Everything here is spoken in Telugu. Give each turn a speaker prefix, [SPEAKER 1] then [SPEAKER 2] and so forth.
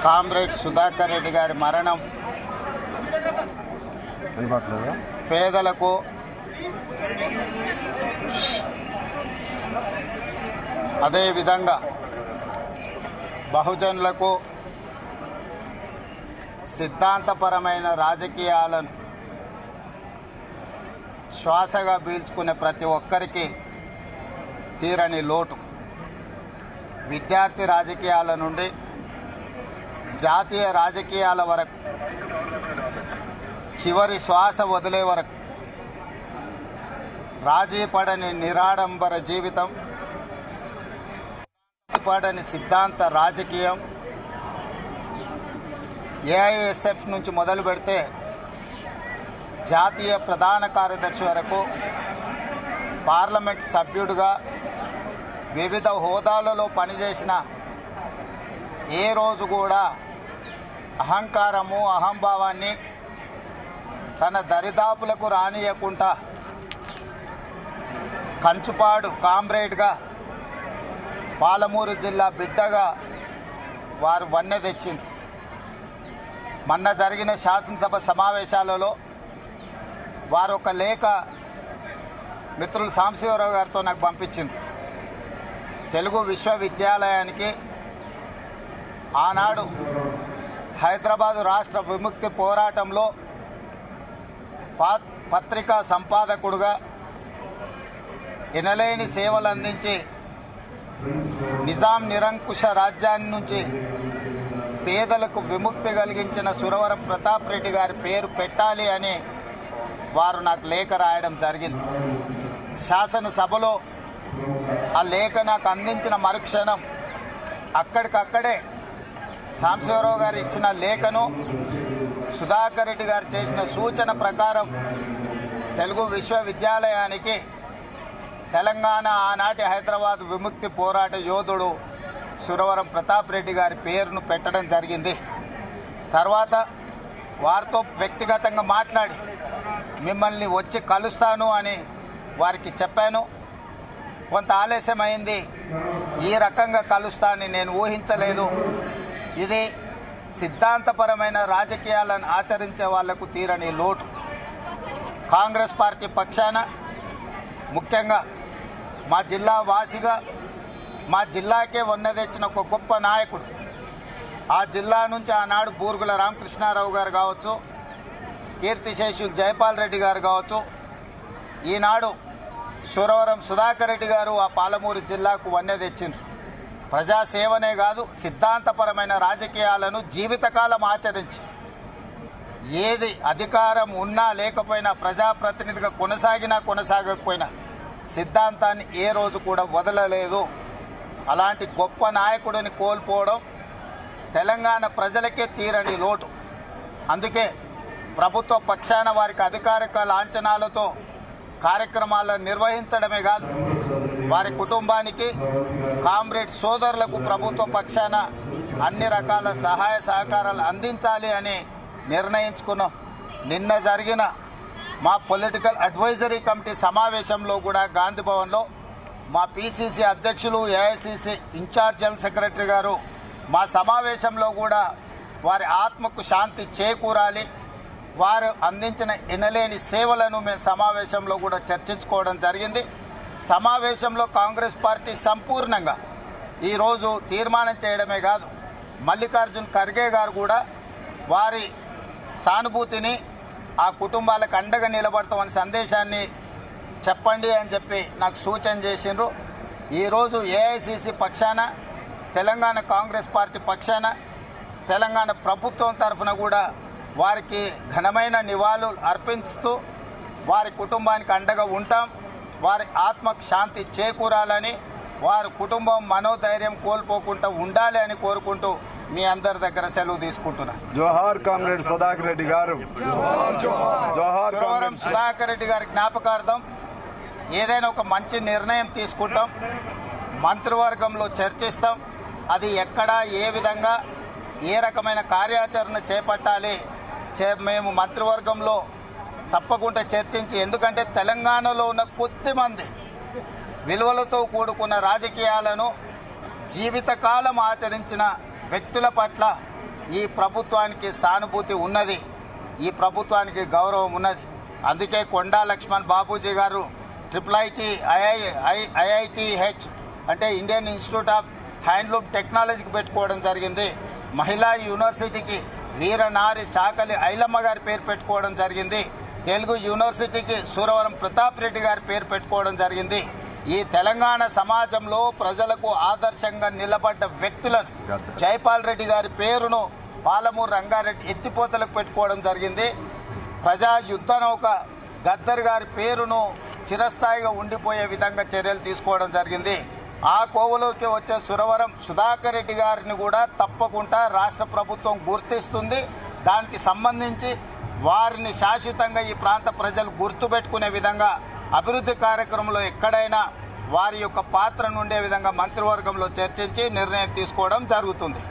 [SPEAKER 1] కామ్రేడ్ సుధాకర్ రెడ్డి గారి మరణం పేదలకు అదేవిధంగా బహుజనులకు సిద్ధాంతపరమైన రాజకీయాలను శ్వాసగా పీల్చుకునే ప్రతి ఒక్కరికి తీరని లోటు. విద్యార్థి రాజకీయాల నుండి జాతీయ రాజకీయాల వరకు, చివరి శ్వాస వదిలే వరకు రాజీ పడని నిరాడంబర జీవితం, పడని సిద్ధాంత రాజకీయం, ఏఐఎస్ఎఫ్ నుంచి మొదలు పెడితే జాతీయ ప్రధాన కార్యదర్శి వరకు, పార్లమెంట్ సభ్యుడిగా వివిధ హోదాలలో పనిచేసిన ఏ రోజు కూడా అహంకారము, అహంభావాన్ని తన దరిదాపులకు రానియకుండా కంచుపాడు కామ్రేడ్గా, పాలమూరు జిల్లా బిడ్డగా వారు వన్నె తెచ్చింది. మొన్న జరిగిన శాసనసభ సమావేశాలలో వారు ఒక లేఖ మిత్రులు సాంబశివరావు గారితో నాకు పంపించింది. తెలుగు విశ్వవిద్యాలయానికి ఆనాడు హైదరాబాదు రాష్ట్ర విముక్తి పోరాటంలో పత్రికా సంపాదకుడుగా ఎనలేని సేవలు అందించి నిజాం నిరంకుశ రాజ్యాన్ని నుంచి పేదలకు విముక్తి కలిగించిన సురవరం ప్రతాప్ రెడ్డి గారి పేరు పెట్టాలి అని వారు నాకు లేఖ రాయడం జరిగింది. శాసనసభలో ఆ లేఖ నాకు అందించిన మరుక్షణం అక్కడికక్కడే సాంబశివరావు గారు ఇచ్చిన లేఖను సుధాకర్ రెడ్డి గారు చేసిన సూచన ప్రకారం తెలుగు విశ్వవిద్యాలయానికి తెలంగాణ ఆనాటి హైదరాబాద్ విముక్తి పోరాట యోధుడు సురవరం ప్రతాప్ రెడ్డి గారి పేరును పెట్టడం జరిగింది. తర్వాత వారితో వ్యక్తిగతంగా మాట్లాడి మిమ్మల్ని వచ్చి కలుస్తాను అని వారికి చెప్పాను. కొంత ఆలస్యమైంది. ఈ రకంగా కలుస్తానని నేను ఊహించలేదు. ఇది సిద్ధాంతపరమైన రాజకీయాలను ఆచరించే వాళ్లకు తీరని లోటు. కాంగ్రెస్ పార్టీ పక్షాన, ముఖ్యంగా మా జిల్లా వాసిగా, మా జిల్లాకే వన్నె తెచ్చిన ఒక గొప్ప నాయకుడు, ఆ జిల్లా నుంచి ఆనాడు బూరుగుల రామకృష్ణారావు గారు కావచ్చు, కీర్తిశేషులు జైపాల్ రెడ్డి గారు కావచ్చు, ఈనాడు సురవరం సుధాకర్ రెడ్డి గారు ఆ పాలమూరు జిల్లాకు వన్నె తెచ్చిండ్రు. ప్రజాసేవనే కాదు, సిద్ధాంతపరమైన రాజకీయాలను జీవితకాలం ఆచరించి ఏది అధికారం ఉన్నా లేకపోయినా, ప్రజాప్రతినిధిగా కొనసాగినా కొనసాగకపోయినా సిద్ధాంతాన్ని ఏ రోజు కూడా వదలలేదు. అలాంటి గొప్ప నాయకుడిని కోల్పోవడం తెలంగాణ ప్రజలకే తీరని లోటు. అందుకే ప్రభుత్వ పక్షాన వారికి అధికారిక లాంఛనాలతో కార్యక్రమాలను నిర్వహించడమే కాదు, వారి కుటుంబానికి, కామ్రేడ్ సోదరులకు ప్రభుత్వ పక్షాన అన్ని రకాల సహాయ సహకారాలు అందించాలి అని నిర్ణయించుకున్నాం. నిన్న జరిగిన మా పొలిటికల్ అడ్వైజరీ కమిటీ సమావేశంలో కూడా గాంధీ భవన్లో మా పిసిసి అధ్యక్షులు, ఏఐసిసి ఇన్ఛార్జ్ జనరల్ సెక్రటరీ గారు మా సమావేశంలో కూడా వారి ఆత్మకు శాంతి చేకూరాలి, వారు అందించిన ఎనలేని సేవలను మేము సమావేశంలో కూడా చర్చించుకోవడం జరిగింది. సమావేశంలో కాంగ్రెస్ పార్టీ సంపూర్ణంగా ఈరోజు తీర్మానం చేయడమే కాదు, మల్లికార్జున్ ఖర్గే గారు కూడా వారి సానుభూతిని, ఆ కుటుంబాలకు అండగా నిలబడతామని సందేశాన్ని చెప్పండి అని చెప్పి నాకు సూచన చేసిండ్రు. ఈరోజు ఏఐసిసి పక్షాన, తెలంగాణ కాంగ్రెస్ పార్టీ పక్షాన, తెలంగాణ ప్రభుత్వం తరఫున కూడా వారికి ఘనమైన నివాళులు అర్పిస్తూ వారి కుటుంబానికి అండగా ఉంటాం. వారి ఆత్మకు శాంతి చేకూరాలని, వారి కుటుంబం మనోధైర్యం కోల్పోకుండా ఉండాలి అని కోరుకుంటూ మీ అందరి దగ్గర సెలవు తీసుకుంటున్నా.
[SPEAKER 2] జోహార్ కామ్రేడ్ సుధాకర్ రెడ్డి గారు.
[SPEAKER 1] సురవరం సుధాకర్ రెడ్డి గారి జ్ఞాపకార్థం ఏదైనా ఒక మంచి నిర్ణయం తీసుకుంటాం, మంత్రివర్గంలో చర్చిస్తాం. అది ఎక్కడ, ఏ విధంగా, ఏ రకమైన కార్యాచరణ చేపట్టాలి మేము మంత్రివర్గంలో తప్పకుండా చర్చించి, ఎందుకంటే తెలంగాణలో ఉన్న కొద్దిమంది విలువలతో కూడుకున్న రాజకీయాలను జీవితకాలం ఆచరించిన వ్యక్తుల పట్ల ఈ ప్రభుత్వానికి సానుభూతి ఉన్నది, ఈ ప్రభుత్వానికి గౌరవం ఉన్నది. అందుకే కొండా లక్ష్మణ్ బాబూజీ గారు IITH అంటే ఇండియన్ ఇన్స్టిట్యూట్ ఆఫ్ హ్యాండ్లూమ్ టెక్నాలజీకి పెట్టుకోవడం జరిగింది. మహిళా యూనివర్సిటీకి వీరనారి చాకలి ఐలమ్మ గారి పేరు పెట్టుకోవడం జరిగింది. తెలుగు యూనివర్సిటీకి సూరవరం ప్రతాప్ రెడ్డి గారి పేరు పెట్టుకోవడం జరిగింది. ఈ తెలంగాణ సమాజంలో ప్రజలకు ఆదర్శంగా నిలబడ్డ వ్యక్తులను జైపాల్ రెడ్డి గారి పేరును పాలమూరు రంగారెడ్డి ఎత్తిపోతలకు పెట్టుకోవడం జరిగింది. ప్రజా యుద్ధ నౌక గద్దర్ గారి పేరును చిరస్థాయిగా ఉండిపోయే విధంగా చర్యలు తీసుకోవడం జరిగింది. ఆ కోవలోకి వచ్చే సురవరం సుధాకర్ రెడ్డి గారిని కూడా తప్పకుండా రాష్ట్ర ప్రభుత్వం గుర్తిస్తుంది. దానికి సంబంధించి వారిని శాశ్వతంగా ఈ ప్రాంత ప్రజలు గుర్తుపెట్టుకునే విధంగా అభివృద్ధి కార్యక్రమంలో ఎక్కడైనా వారి యొక్క పాత్రను ఉండే విధంగా మంత్రివర్గంలో చర్చించి నిర్ణయం తీసుకోవడం జరుగుతుంది.